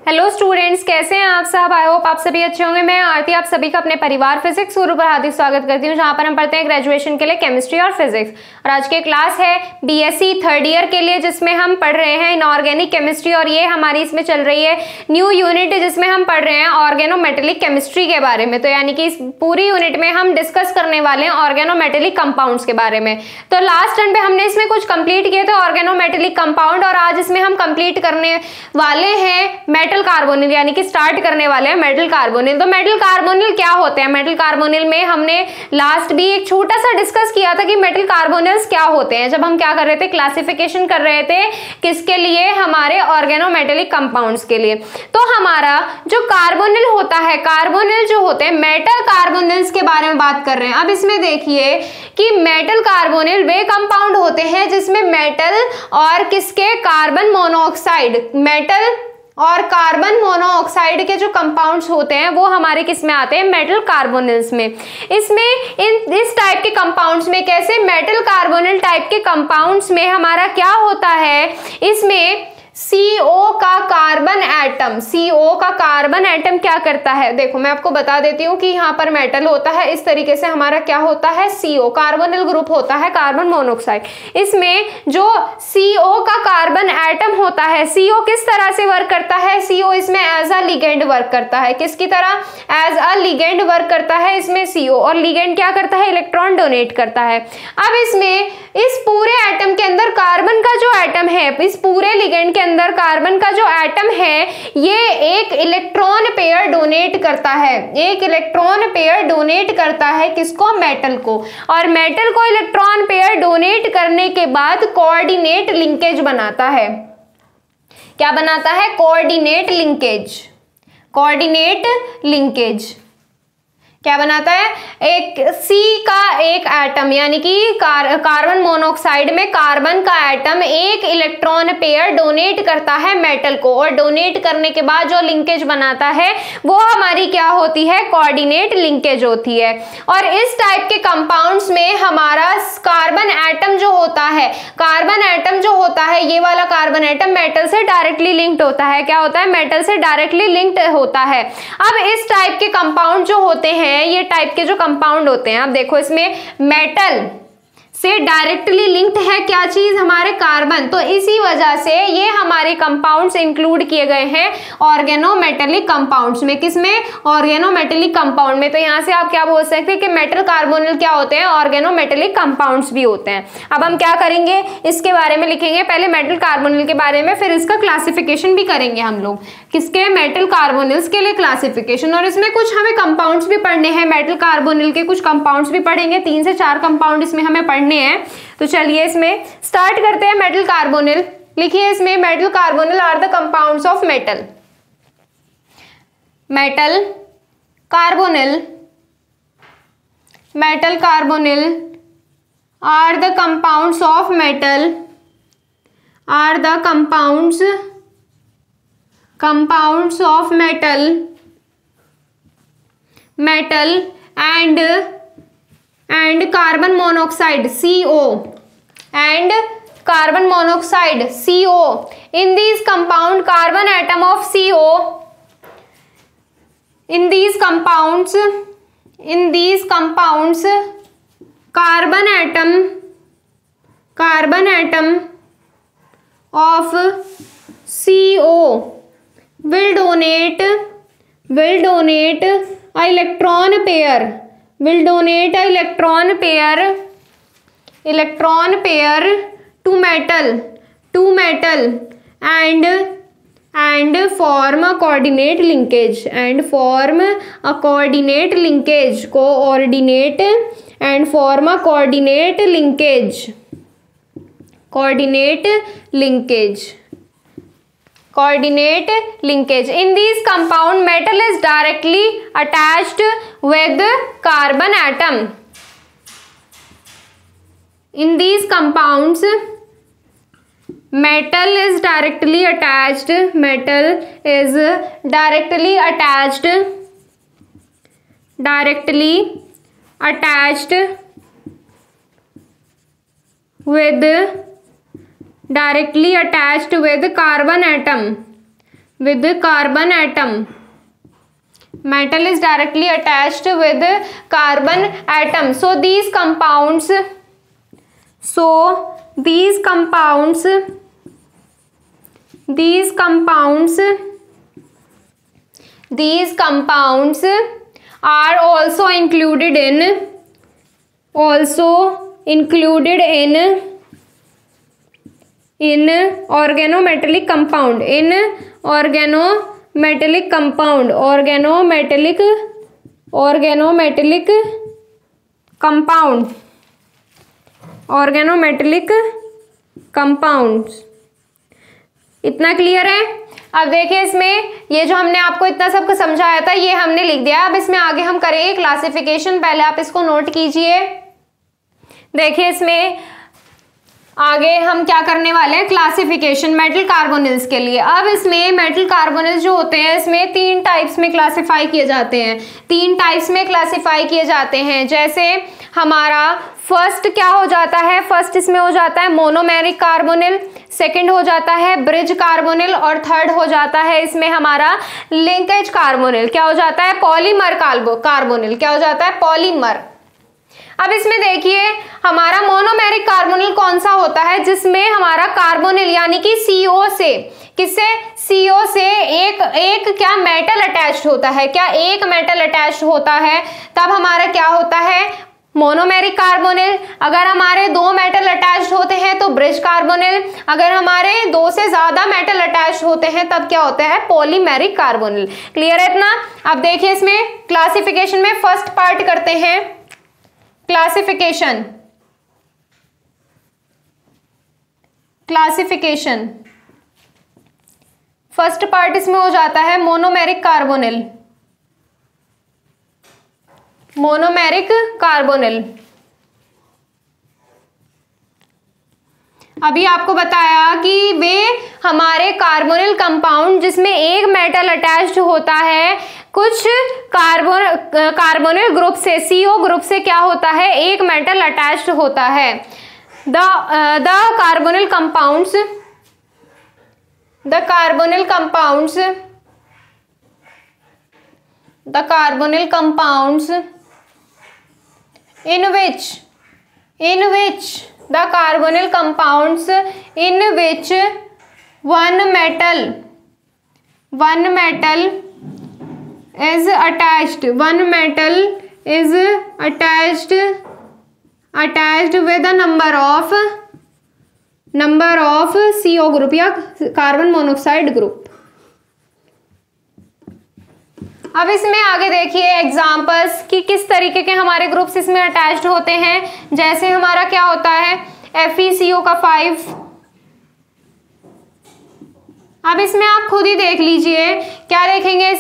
Hello students, कैसे हैं आप सब। आई होप आप सभी अच्छे होंगे। मैं आरती आप सभी का अपने परिवार फिजिक्स गुरु पर हार्दिक स्वागत करती हूं, जहां पर हम पढ़ते हैं ग्रेजुएशन के लिए केमिस्ट्री और फिजिक्स। और आज की क्लास है बीएससी थर्ड ईयर के लिए, जिसमें हम पढ़ रहे हैं इनऑर्गेनिक केमिस्ट्री। और ये हमारी इसमें चल रही है न्यू यूनिट, जिसमें हम पढ़ रहे हैं ऑर्गेनोमेटेलिक केमिस्ट्री के बारे में। तो यानी कि इस पूरी यूनिट में हम डिस्कस करने वाले हैं ऑर्गेनोमेटेलिक कंपाउंड्स के बारे में। तो लास्ट टर्न पे हमने इसमें कुछ कंप्लीट किए थे ऑर्गेनोमेटेलिक कंपाउंड, और आज इसमें हम कंप्लीट करने वाले हैं मेटल कार्बोनिल, यानी कि स्टार्ट करने वाले हैं मेटल कार्बोनिल। तो मेटल कार्बोनिल क्या होते हैं? मेटल कार्बोनिल में हमने लास्ट भी एक छोटा सा डिस्कस किया था कि मेटल कार्बोनिल्स क्या होते हैं, जब हम क्या कर रहे थे, क्लासिफिकेशन कर रहे थे किसके लिए, हमारे ऑर्गेनोमेटेलिक कंपाउंड्स के लिए। तो हमारा जो कार्बोनिल होता है, कार्बोनिल जो होते हैं मेटल कार्बोनिल्स के बारे में बात कर रहे हैं। अब इसमें देखिए कि मेटल कार्बोनिल वे कंपाउंड होते हैं जिसमें मेटल और किसके, कार्बन मोनोऑक्साइड, मेटल और कार्बन मोनोऑक्साइड के जो कंपाउंड्स होते हैं वो हमारे किस में आते हैं, मेटल कार्बोनिल्स में। इसमें इस टाइप के कंपाउंड्स में, कैसे, मेटल कार्बोनिल टाइप के कंपाउंड्स में हमारा क्या होता है, इसमें CO का कार्बन एटम, CO का कार्बन एटम क्या करता है, देखो मैं आपको बता देती हूँ कि यहाँ पर मेटल होता है, इस तरीके से हमारा क्या होता है, CO कार्बोनिल ग्रुप होता है, कार्बन मोनोऑक्साइड। इसमें जो CO का कार्बन एटम होता है, CO किस तरह से वर्क करता है, CO इसमें एज अ लिगेंड वर्क करता है। किसकी तरह? एज अ लिगेंड वर्क करता है इसमें CO। और लिगेंड क्या करता है, इलेक्ट्रॉन डोनेट करता है। अब इसमें इस पूरे एटम के अंदर कार्बन का जो एटम है, इस पूरे लिगेंड के अंदर कार्बन का जो एटम है, ये एक इलेक्ट्रॉन पेयर डोनेट करता है, एक इलेक्ट्रॉन पेयर डोनेट करता है किसको, मेटल को। और मेटल को इलेक्ट्रॉन पेयर डोनेट करने के बाद कोऑर्डिनेट लिंकेज बनाता है। क्या बनाता है? Coordinate linkage. कोऑर्डिनेट लिंकेज क्या बनाता है? एक C का एक एटम, यानी कि कार्बन मोनोऑक्साइड में कार्बन का एटम एक इलेक्ट्रॉन पेयर डोनेट करता है मेटल को, और डोनेट करने के बाद जो लिंकेज बनाता है वो हमारी क्या होती है, कोऑर्डिनेट लिंकेज होती है। और इस टाइप के कंपाउंड्स में हमारा कार्बन एटम जो होता है, कार्बन एटम जो होता है, ये वाला कार्बन एटम मेटल से डायरेक्टली लिंक्ड होता है। क्या होता है? मेटल से डायरेक्टली लिंक्ड होता है। अब इस टाइप के कंपाउंड जो होते हैं, ये टाइप के जो कंपाउंड होते हैं, अब देखो इसमें मेटल से डायरेक्टली लिंक्ड है क्या चीज, हमारे कार्बन। तो इसी वजह से ये हमारे कंपाउंड्स इंक्लूड किए गए हैं ऑर्गेनोमेटेलिक कंपाउंड्स में। किसमें? ऑर्गेनोमेटेलिक कंपाउंड में। तो यहां से आप क्या बोल सकते हैं कि मेटल कार्बोनिल क्या होते हैं, ऑर्गेनोमेटेलिक कंपाउंड्स भी होते हैं। अब हम क्या करेंगे, इसके बारे में लिखेंगे, पहले मेटल कार्बोनिल के बारे में, फिर इसका क्लासिफिकेशन भी करेंगे हम लोग, किसके, मेटल कार्बोनिल्स के लिए क्लासिफिकेशन। और इसमें कुछ हमें कंपाउंड्स भी पढ़ने हैं, मेटल कार्बोनिल के कुछ कंपाउंड्स भी पढ़ेंगे, 3 से 4 कंपाउंड इसमें हमें पढ़ने हैं। तो चलिए इसमें स्टार्ट करते हैं। मेटल कार्बोनिल लिखिए, इसमें metal carbonyl are the compounds of metal. Metal carbonyl, metal carbonyl are the compounds of metal, are the compounds of metal and carbon monoxide CO and carbon monoxide CO. In these compound carbon atom of CO, in these compounds carbon atom of CO will donate a electron pair, to metal and form a coordinate linkage, coordinate linkage. In these compound, metal is directly attached with carbon atom. In these compounds, metal is directly attached with carbon atom with carbon atom. Metal is directly attached with carbon atom. So these compounds are also included in organometallic compound, organometallic compounds. इतना clear है? अब देखिए इसमें ये जो हमने आपको इतना सब समझाया था ये हमने लिख दिया। अब इसमें आगे हम करेंगे क्लासिफिकेशन। पहले आप इसको नोट कीजिए। देखिए इसमें आगे हम क्या करने वाले हैं, क्लासिफिकेशन मेटल कार्बोनिल्स के लिए। अब इसमें मेटल कार्बोनिल्स जो होते हैं इसमें 3 टाइप्स में क्लासिफाई किए जाते हैं। जैसे हमारा फर्स्ट क्या हो जाता है, फर्स्ट इसमें हो जाता है मोनोमेरिक कार्बोनिल, सेकंड हो जाता है ब्रिज कार्बोनिल और थर्ड हो जाता है इसमें हमारा लिंकेज कार्बोनिल। क्या हो जाता है, पॉलीमर कार्बोनिल। क्या हो जाता है, पॉलीमर। अब इसमें देखिए हमारा मोनोमेरिक कार्बोनिल कौन सा होता है, जिसमें हमारा कार्बोनिल यानी कि CO से, किससे, CO से एक क्या मेटल अटैच्ड होता है, क्या एक मेटल अटैच्ड होता है, तब हमारा क्या होता है, मोनोमेरिक कार्बोनिल। अगर हमारे 2 मेटल अटैच्ड होते हैं तो ब्रिज कार्बोनिल। अगर हमारे 2 से ज्यादा मेटल अटैच्ड होते हैं तब क्या होता है, पॉलीमेरिक कार्बोनिल। क्लियर है इतना? अब देखिए इसमें क्लासिफिकेशन में फर्स्ट पार्ट करते हैं, क्लासिफिकेशन। फर्स्ट पार्ट इसमें हो जाता है मोनोमेरिक कार्बोनिल। अभी आपको बताया कि वे हमारे कार्बोनिल कंपाउंड जिसमें एक मेटल अटैच्ड होता है, कुछ कार्बोनिल ग्रुप से, CO ग्रुप से क्या होता है, एक मेटल अटैच्ड होता है। The carbonyl compounds in which one metal is attached with a number of CO group या कार्बन मोनोऑक्साइड ग्रुप। अब इसमें आगे देखिए एग्जांपल्स कि किस तरीके के हमारे ग्रुप्स इसमें अटैच्ड होते हैं। जैसे हमारा क्या होता है, FeCO का 5। अब इसमें आप खुद ही देख लीजिए, क्या देखेंगे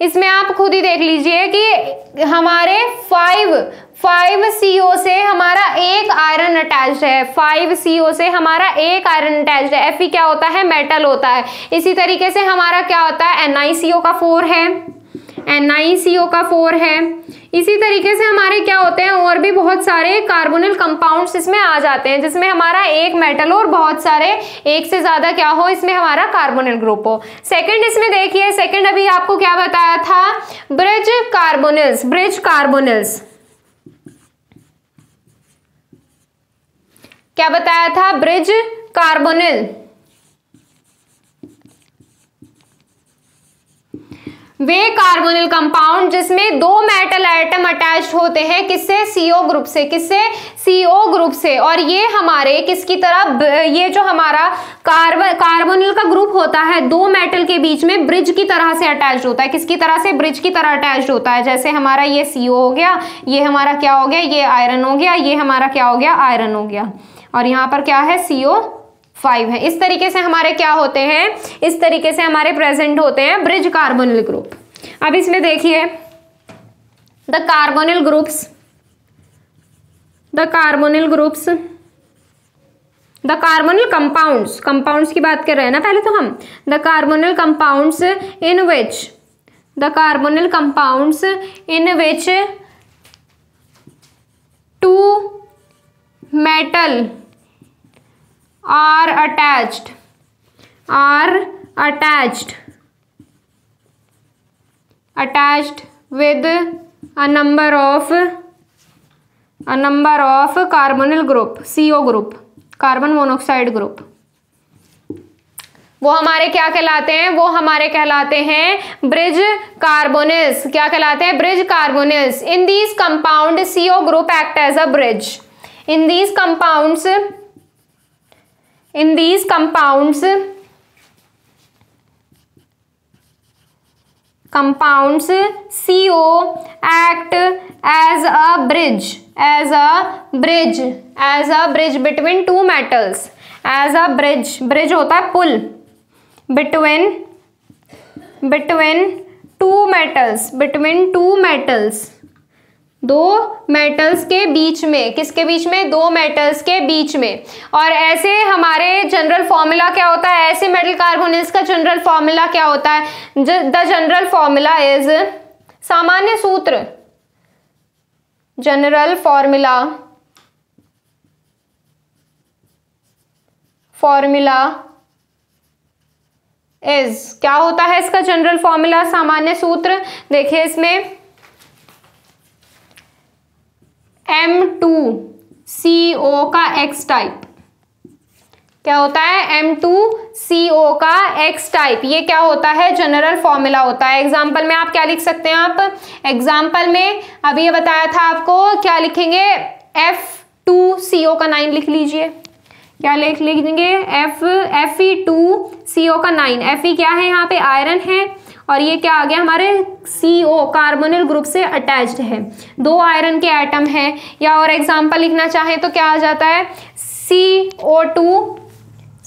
इसमें आप खुद ही देख लीजिए कि हमारे 5 CO से हमारा एक आयरन अटैच्ड है, 5 CO से हमारा एक आयरन अटैच्ड है। Fe क्या होता है, मेटल होता है। इसी तरीके से हमारा क्या होता है, NiCO का 4 है, इसी तरीके से हमारे क्या होते हैं, और भी बहुत सारे कार्बोनिल कंपाउंड्स इसमें आ जाते हैं जिसमें हमारा एक मेटल और बहुत सारे, एक से ज्यादा क्या हो, इसमें हमारा कार्बोनिल ग्रुप हो। सेकंड इसमें देखिए, सेकंड अभी आपको क्या बताया था, ब्रिज कार्बोनिल्स। क्या बताया था, ब्रिज कार्बोनिल। वे कार्बोनिल कंपाउंड जिसमें 2 मेटल एटम अटैच्ड होते हैं, किससे, CO ग्रुप से, और ये हमारे किसकी तरह, ये जो हमारा कार्बोनिल का ग्रुप होता है 2 मेटल के बीच में ब्रिज की तरह से अटैच्ड होता है। किसकी तरह से, ब्रिज की तरह अटैच्ड होता है। जैसे हमारा ये CO हो गया, ये हमारा क्या हो गया, ये आयरन हो गया, ये हमारा क्या हो गया, आयरन हो गया, और यहाँ पर क्या है, CO5 है। इस तरीके से हमारे क्या होते हैं, इस तरीके से हमारे प्रेजेंट होते हैं ब्रिज कार्बोनिल ग्रुप। अब इसमें देखिए द कार्बोनिल कंपाउंड्स की बात कर रहे हैं ना पहले तो हम। The carbonyl compounds in which 2 metal are attached attached with a number of carbonyl group, CO group, carbon monoxide group, वो हमारे क्या कहलाते हैं? वो हमारे कहलाते हैं ब्रिज कार्बोनिल्स। क्या कहलाते हैं? Bridge carbonyls. In these compound CO group act as a bridge. In these compounds CO act as a bridge between two metals, as a bridge होता है पुल between two metals, दो मेटल्स के बीच में। किसके बीच में? दो मेटल्स के बीच में। और ऐसे हमारे जनरल फॉर्मूला क्या होता है? ऐसे मेटल कार्बोनिल्स का जनरल फॉर्मूला क्या होता है? द जनरल फॉर्मूला इज, सामान्य सूत्र, जनरल फॉर्मूला इज, क्या होता है इसका जनरल फॉर्मूला, सामान्य सूत्र? देखिए इसमें M2CO का X टाइप, क्या होता है? M2CO का X टाइप, ये क्या होता है? जनरल फॉर्मूला होता है। एग्जाम्पल में आप क्या लिख सकते हैं? आप एग्जाम्पल में अभी ये बताया था आपको, क्या लिखेंगे? F2CO का 9 लिख लीजिए। क्या लिख लेंगे? Fe2CO का 9। Fe क्या है? यहाँ पे आयरन है, और ये क्या आ गया? हमारे CO कार्बोनिल ग्रुप से अटैच्ड है, दो आयरन के एटम है। या और एग्जाम्पल लिखना चाहें तो क्या आ जाता है?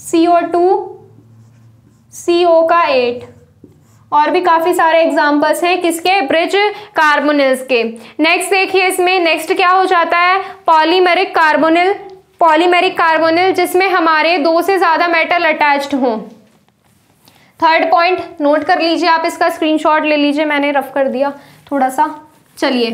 CO का 8। और भी काफी सारे एग्जाम्पल्स हैं किसके? ब्रिज कार्बोनिल्स के। नेक्स्ट देखिए, इसमें नेक्स्ट क्या हो जाता है? पॉलीमेरिक कार्बोनिल, जिसमें हमारे दो से ज्यादा मेटल अटैच्ड हों। थर्ड पॉइंट नोट कर लीजिए, आप इसका स्क्रीनशॉट ले लीजिए, मैंने रफ कर दिया थोड़ा सा। चलिए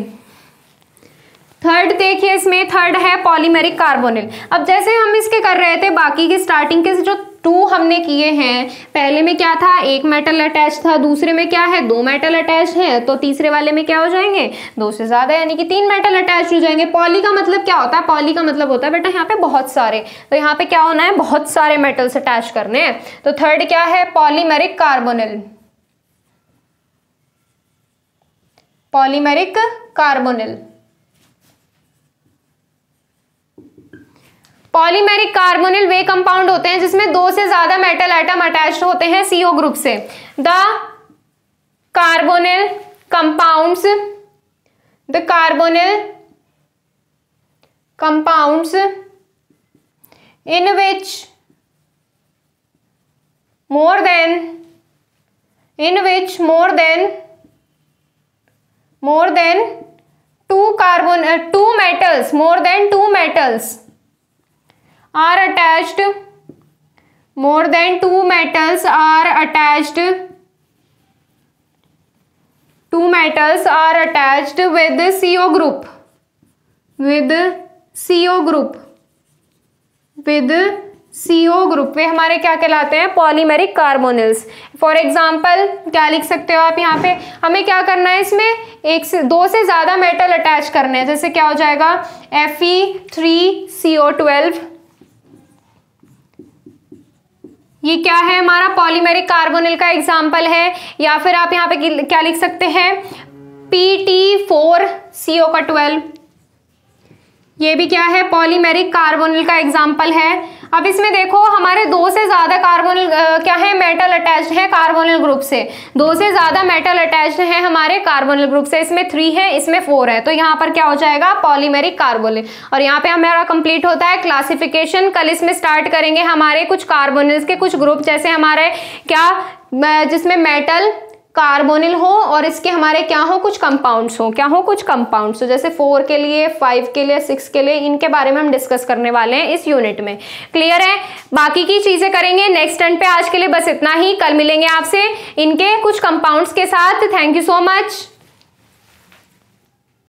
थर्ड देखिए, इसमें थर्ड है पॉलीमेरिक कार्बोनिल। अब जैसे हम इसके कर रहे थे, बाकी के स्टार्टिंग के जो 2 हमने किए हैं, पहले में क्या था? एक मेटल अटैच था, दूसरे में क्या है? 2 मेटल अटैच हैं, तो तीसरे वाले में क्या हो जाएंगे? 2 से ज्यादा, यानी कि 3 मेटल अटैच हो जाएंगे। पॉली का मतलब क्या होता है? पॉली का मतलब होता है बेटा यहाँ पे बहुत सारे, तो यहाँ पे क्या होना है? बहुत सारे मेटल्स अटैच करने हैं। तो थर्ड क्या है? Polymeric carbonyl. पॉलीमेरिक कार्बोनिल वे कंपाउंड होते हैं जिसमें 2 से ज्यादा मेटल एटम अटैच्ड होते हैं CO ग्रुप से। The carbonyl compounds in which more than two metals are attached, more than 2 metals are attached with the CO group, वे हमारे क्या कहलाते हैं? Polymeric carbonyls. फॉर एग्जाम्पल क्या लिख सकते हो आप? यहाँ पे हमें क्या करना है? इसमें 2 से ज्यादा मेटल अटैच करने हैं। जैसे क्या हो जाएगा? Fe3CO12, ये क्या है? हमारा पॉलीमेरिक कार्बोनिल का एग्जाम्पल है। या फिर आप यहाँ पे क्या लिख सकते हैं? PT4CO का 12, ये भी क्या है? पॉलीमेरिक कार्बोनिल का एग्जाम्पल है। अब इसमें देखो, हमारे 2 से ज्यादा कार्बोनिल क्या है? मेटल अटैच्ड है कार्बोनिल ग्रुप से, 2 से ज्यादा मेटल अटैच्ड है हमारे कार्बोनिल ग्रुप से। इसमें 3 है, इसमें 4 है, तो यहाँ पर क्या हो जाएगा? Polymeric carbonyl. और यहाँ पे हमारा कंप्लीट होता है क्लासिफिकेशन। कल इसमें स्टार्ट करेंगे हमारे कुछ कार्बोनिल्स के कुछ ग्रुप, जैसे हमारे क्या, जिसमें मेटल कार्बोनिल हो और इसके हमारे क्या हो? कुछ कंपाउंड्स हो। क्या हो? कुछ कंपाउंड्स हो। जैसे 4 के लिए, 5 के लिए, 6 के लिए, इनके बारे में हम डिस्कस करने वाले हैं इस यूनिट में। क्लियर है? बाकी की चीजें करेंगे नेक्स्ट टर्न पे। आज के लिए बस इतना ही, कल मिलेंगे आपसे इनके कुछ कंपाउंड्स के साथ। Thank you so much.